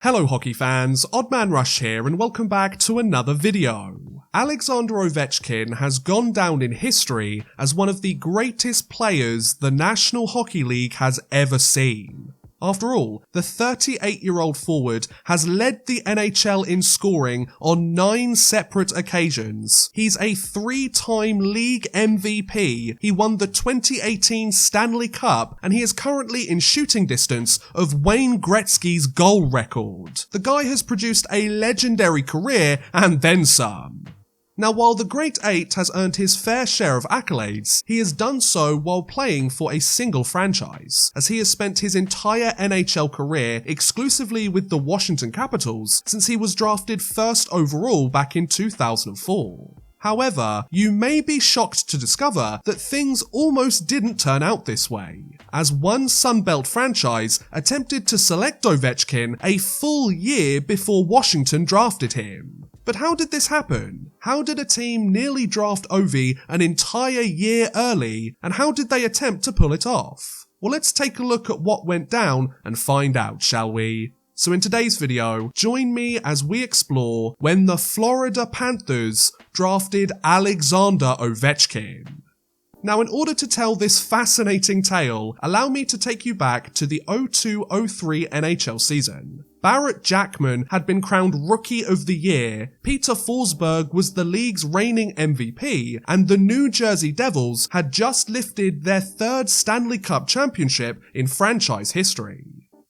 Hello hockey fans, Oddman Rush here and welcome back to another video. Alexander Ovechkin has gone down in history as one of the greatest players the National Hockey League has ever seen. After all, the 38-year-old forward has led the NHL in scoring on 9 separate occasions. He's a 3-time league MVP, he won the 2018 Stanley Cup, and he is currently in shooting distance of Wayne Gretzky's goal record. The guy has produced a legendary career and then some. Now, while the Great Eight has earned his fair share of accolades, he has done so while playing for a single franchise, as he has spent his entire NHL career exclusively with the Washington Capitals since he was drafted first overall back in 2004. However, you may be shocked to discover that things almost didn't turn out this way, as one Sunbelt franchise attempted to select Ovechkin a full year before Washington drafted him. But how did this happen? How did a team nearly draft Ovi an entire year early, and how did they attempt to pull it off? Well, let's take a look at what went down and find out, shall we? So in today's video, join me as we explore when the Florida Panthers drafted Alexander Ovechkin. Now, in order to tell this fascinating tale, allow me to take you back to the 02-03 NHL season. Barrett Jackman had been crowned Rookie of the Year, Peter Forsberg was the league's reigning MVP, and the New Jersey Devils had just lifted their 3rd Stanley Cup championship in franchise history.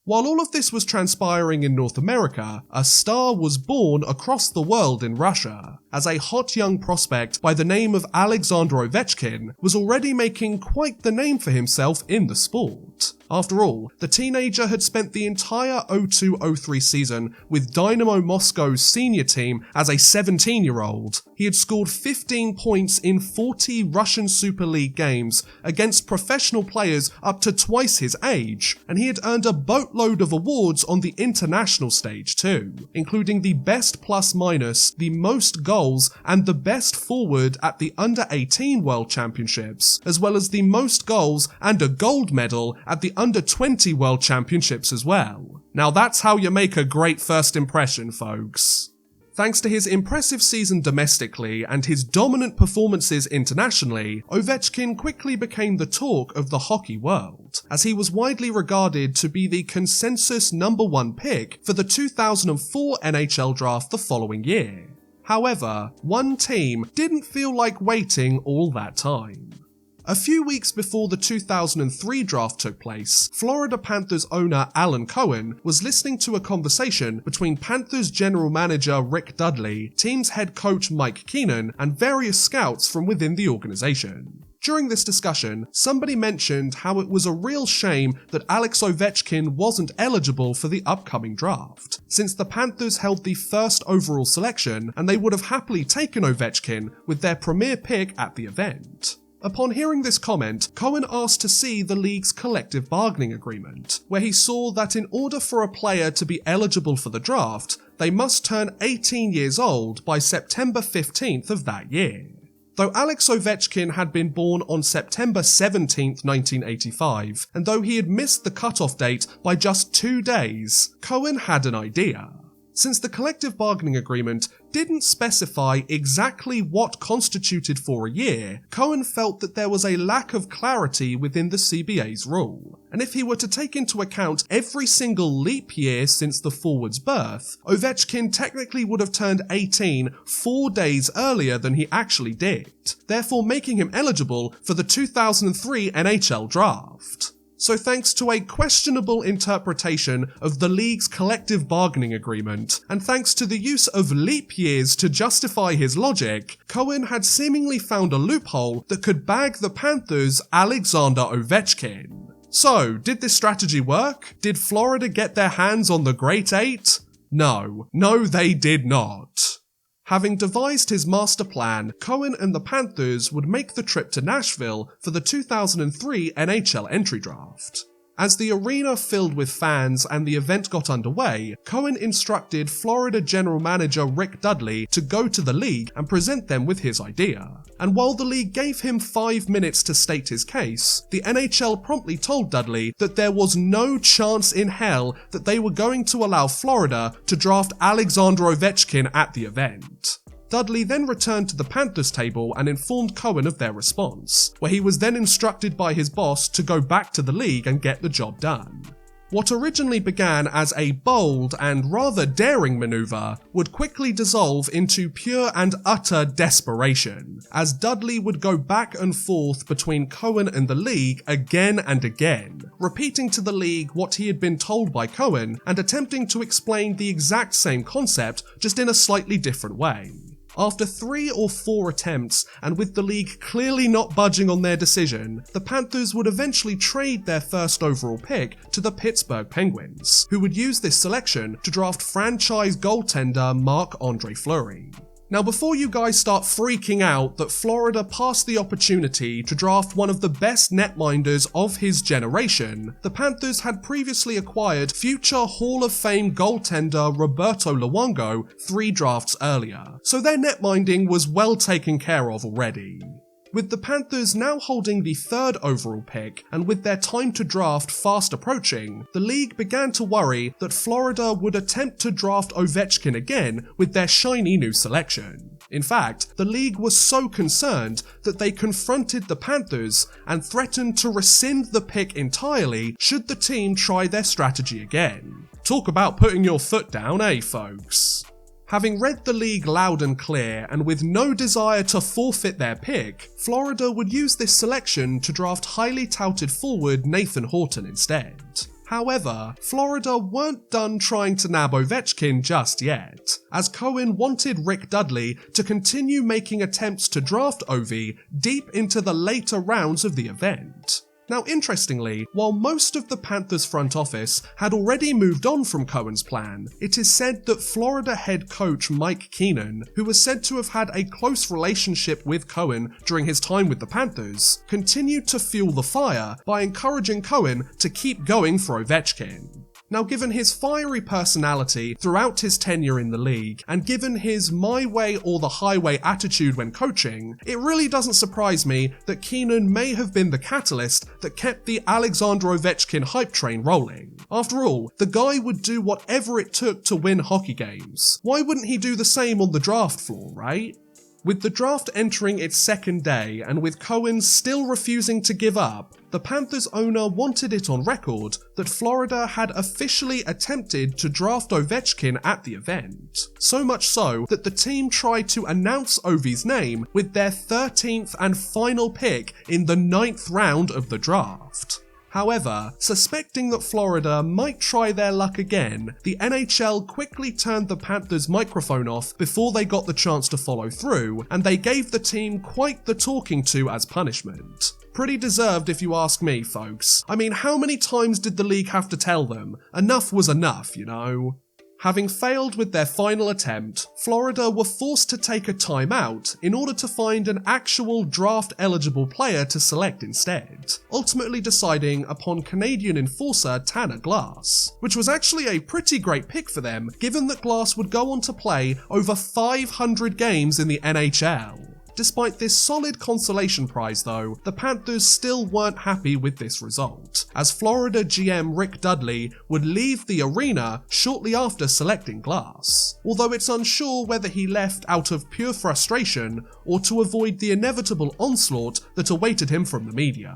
While all of this was transpiring in North America, a star was born across the world in Russia, as a hot young prospect by the name of Alexander Ovechkin was already making quite the name for himself in the sport. After all, the teenager had spent the entire 02-03 season with Dynamo Moscow's senior team as a 17-year-old. He had scored 15 points in 40 Russian Super League games against professional players up to twice his age, and he had earned a boatload of awards on the international stage too, including the best plus-minus, the most goals, and the best forward at the Under-18 World Championships, as well as the most goals and a gold medal at the Under-20 World Championships as well. Now that's how you make a great first impression, folks. Thanks to his impressive season domestically and his dominant performances internationally, Ovechkin quickly became the talk of the hockey world, as he was widely regarded to be the consensus #1 pick for the 2004 NHL draft the following year. However, one team didn't feel like waiting all that time. A few weeks before the 2003 draft took place, Florida Panthers owner Alan Cohen was listening to a conversation between Panthers general manager Rick Dudley, team's head coach Mike Keenan, and various scouts from within the organization. During this discussion, somebody mentioned how it was a real shame that Alex Ovechkin wasn't eligible for the upcoming draft, since the Panthers held the 1st overall selection and they would have happily taken Ovechkin with their premier pick at the event. Upon hearing this comment, Cohen asked to see the league's collective bargaining agreement, where he saw that in order for a player to be eligible for the draft, they must turn 18 years old by September 15th of that year. Though Alex Ovechkin had been born on September 17, 1985, and though he had missed the cutoff date by just 2 days, Cohen had an idea. Since the collective bargaining agreement didn't specify exactly what constituted for a year, Cohen felt that there was a lack of clarity within the CBA's rule, and if he were to take into account every single leap year since the forward's birth, Ovechkin technically would have turned 18 4 days earlier than he actually did, therefore making him eligible for the 2003 NHL draft. So thanks to a questionable interpretation of the league's collective bargaining agreement, and thanks to the use of leap years to justify his logic, Cohen had seemingly found a loophole that could bag the Panthers' Alexander Ovechkin. So, did this strategy work? Did Florida get their hands on the Great Eight? No, they did not. Having devised his master plan, Cohen and the Panthers would make the trip to Nashville for the 2003 NHL entry draft. As the arena filled with fans and the event got underway, Cohen instructed Florida general manager Rick Dudley to go to the league and present them with his idea. And while the league gave him 5 minutes to state his case, the NHL promptly told Dudley that there was no chance in hell that they were going to allow Florida to draft Alexander Ovechkin at the event. Dudley then returned to the Panthers table and informed Cohen of their response, where he was then instructed by his boss to go back to the league and get the job done. What originally began as a bold and rather daring maneuver would quickly dissolve into pure and utter desperation, as Dudley would go back and forth between Cohen and the league again and again, repeating to the league what he had been told by Cohen and attempting to explain the exact same concept just in a slightly different way. After 3 or 4 attempts, and with the league clearly not budging on their decision, the Panthers would eventually trade their first overall pick to the Pittsburgh Penguins, who would use this selection to draft franchise goaltender Marc-Andre Fleury. Now, before you guys start freaking out that Florida passed the opportunity to draft one of the best netminders of his generation, the Panthers had previously acquired future Hall of Fame goaltender Roberto Luongo 3 drafts earlier, so their netminding was well taken care of already. With the Panthers now holding the 3rd overall pick, and with their time to draft fast approaching, the league began to worry that Florida would attempt to draft Ovechkin again with their shiny new selection. In fact, the league was so concerned that they confronted the Panthers and threatened to rescind the pick entirely should the team try their strategy again. Talk about putting your foot down, eh, folks? Having read the league loud and clear, and with no desire to forfeit their pick, Florida would use this selection to draft highly touted forward Nathan Horton instead. However, Florida weren't done trying to nab Ovechkin just yet, as Cohen wanted Rick Dudley to continue making attempts to draft Ovi deep into the later rounds of the event. Now, interestingly, while most of the Panthers front office had already moved on from Cohen's plan, it is said that Florida head coach Mike Keenan, who was said to have had a close relationship with Cohen during his time with the Panthers, continued to fuel the fire by encouraging Cohen to keep going for Ovechkin. Now, given his fiery personality throughout his tenure in the league, and given his my way or the highway attitude when coaching, it really doesn't surprise me that Keenan may have been the catalyst that kept the Alexander Ovechkin hype train rolling. After all, the guy would do whatever it took to win hockey games. Why wouldn't he do the same on the draft floor, right? With the draft entering its 2nd day, and with Cohen still refusing to give up, the Panthers owner wanted it on record that Florida had officially attempted to draft Ovechkin at the event. So much so that the team tried to announce Ovi's name with their 13th and final pick in the 9th round of the draft. However, suspecting that Florida might try their luck again, the NHL quickly turned the Panthers' microphone off before they got the chance to follow through, and they gave the team quite the talking to as punishment. Pretty deserved if you ask me, folks. I mean, how many times did the league have to tell them? Enough was enough, you know? Having failed with their final attempt, Florida were forced to take a timeout in order to find an actual draft-eligible player to select instead, ultimately deciding upon Canadian enforcer Tanner Glass, which was actually a pretty great pick for them given that Glass would go on to play over 500 games in the NHL. Despite this solid consolation prize though, the Panthers still weren't happy with this result, as Florida GM Rick Dudley would leave the arena shortly after selecting Glass, although it's unsure whether he left out of pure frustration or to avoid the inevitable onslaught that awaited him from the media.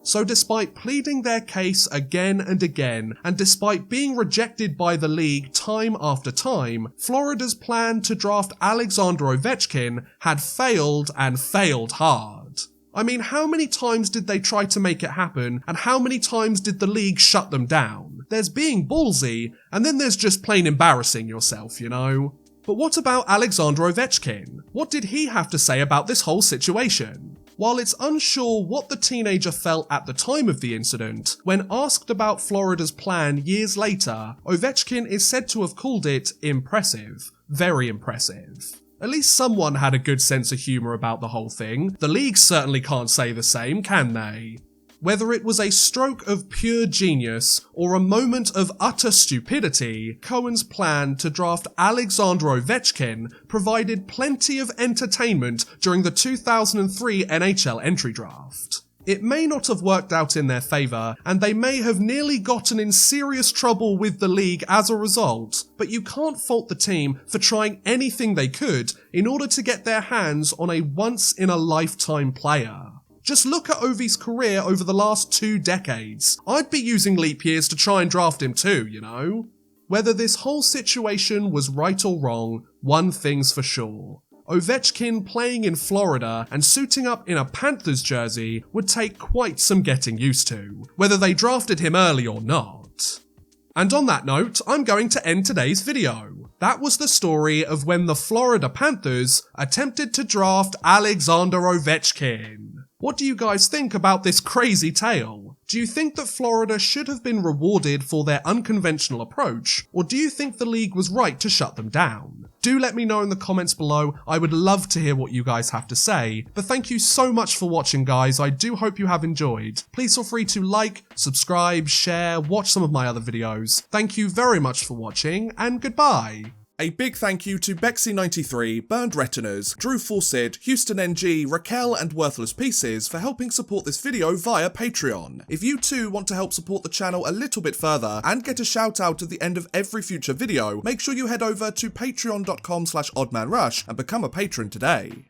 So despite pleading their case again and again, and despite being rejected by the league time after time, Florida's plan to draft Alexander Ovechkin had failed and failed hard. I mean, how many times did they try to make it happen, and how many times did the league shut them down? There's being ballsy, and then there's just plain embarrassing yourself, you know? But what about Alexander Ovechkin? What did he have to say about this whole situation? While it's unsure what the teenager felt at the time of the incident, when asked about Florida's plan years later, Ovechkin is said to have called it impressive. Very impressive. At least someone had a good sense of humour about the whole thing. The league certainly can't say the same, can they? Whether it was a stroke of pure genius or a moment of utter stupidity, Cohen's plan to draft Alexander Ovechkin provided plenty of entertainment during the 2003 NHL entry draft. It may not have worked out in their favour, and they may have nearly gotten in serious trouble with the league as a result, but you can't fault the team for trying anything they could in order to get their hands on a once-in-a-lifetime player. Just look at Ovi's career over the last 2 decades. I'd be using leap years to try and draft him too, you know? Whether this whole situation was right or wrong, one thing's for sure. Ovechkin playing in Florida and suiting up in a Panthers jersey would take quite some getting used to, whether they drafted him early or not. And on that note, I'm going to end today's video. That was the story of when the Florida Panthers attempted to draft Alexander Ovechkin. What do you guys think about this crazy tale? Do you think that Florida should have been rewarded for their unconventional approach, or do you think the league was right to shut them down? Do let me know in the comments below. I would love to hear what you guys have to say. But thank you so much for watching, guys. I do hope you have enjoyed. Please feel free to like, subscribe, share, watch some of my other videos. Thank you very much for watching, and goodbye. A big thank you to Bexy93, Burned Retinas, Drew Fawcett, Houston NG, Raquel and Worthless Pieces for helping support this video via Patreon. If you too want to help support the channel a little bit further and get a shout out at the end of every future video, make sure you head over to patreon.com/oddmanrush and become a patron today.